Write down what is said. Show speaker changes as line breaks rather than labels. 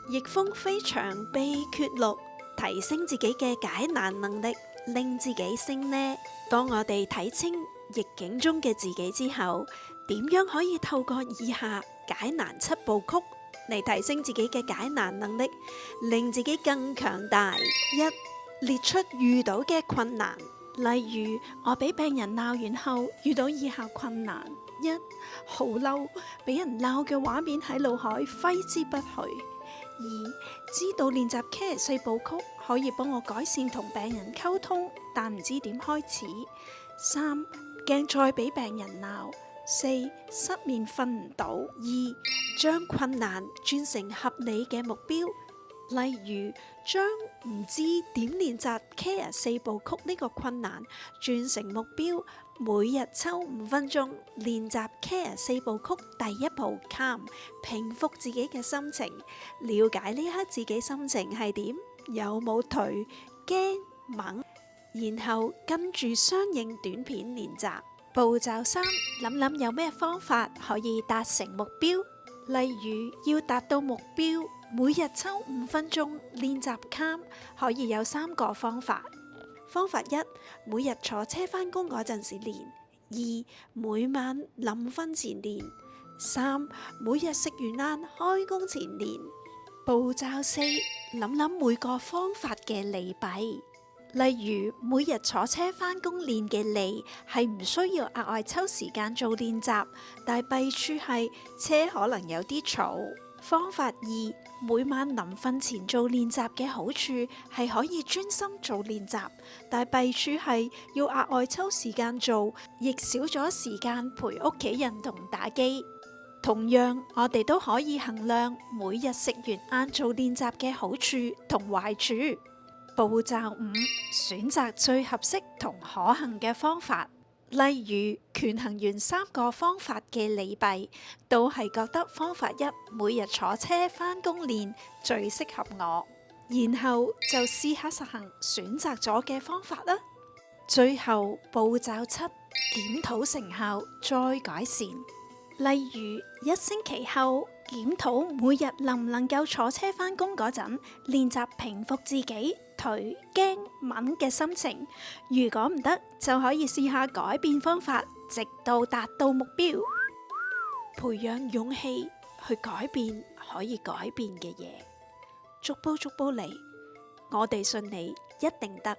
逆風飛翔秘訣錄，提升自己嘅解難能力，令自己升呢。當我哋睇清逆境中嘅自己之後，點樣可以透過以下解難7部曲嚟提升自己嘅解難能力，令自己更強大？一、列出遇到嘅困難，
例如我俾病人鬧完後遇到以下困難：一、好嬲，俾人鬧嘅畫面喺腦海揮之不去；二、知道練習 CARE 4部曲可以幫我改善同病人溝通，但唔知點開始；三、驚再俾病人鬧；四、失眠瞓唔到；
二、將困難轉成合理嘅目標，例如將唔知點練習 CARE 4部曲呢個困難轉成目標，每日抽5分鐘練習 CARE 4部曲第一步 Calm， 平復自己嘅心情，了解呢刻自己心情係點，有冇頹、驚、猛，然後跟住相應短片練習。步驟3，諗諗有咩方法可以達成目標，例如要達到目標，每日抽5分鐘練習 Calm， 可以有3個方法。方法1，每日坐車返工嗰陣時練；2，每晚臨瞓前練；3，每日食完晏開工前練。步驟4，諗諗每個方法嘅利弊，例如每日坐車返工練嘅利係唔需要額外抽時間做練習，但係弊處係車可能有啲嘈。方法2，每晚臨瞓前做練習嘅好處係可以專心做練習，但係弊處係要額外抽時間做，亦少咗時間陪屋企人同打機。同樣，我哋都可以衡量每日食完晏做練習嘅好處同壞處。步驟5，選擇最合適同可行嘅方法，例如權衡完3個方法嘅利弊，都係覺得方法1，每日坐車返工練最適合我，然後就試下實行選擇咗嘅方法啦。最後步驟7，檢討成效再改善，例如1星期後檢討每日能唔能夠坐車返工嗰陣練習平復自己頹、驚、猛嘅心情，如果唔得就可以試下改變方法，直到達到目標。培養勇氣去改變可以改變嘅嘢，逐步嚟，我哋信你一定得。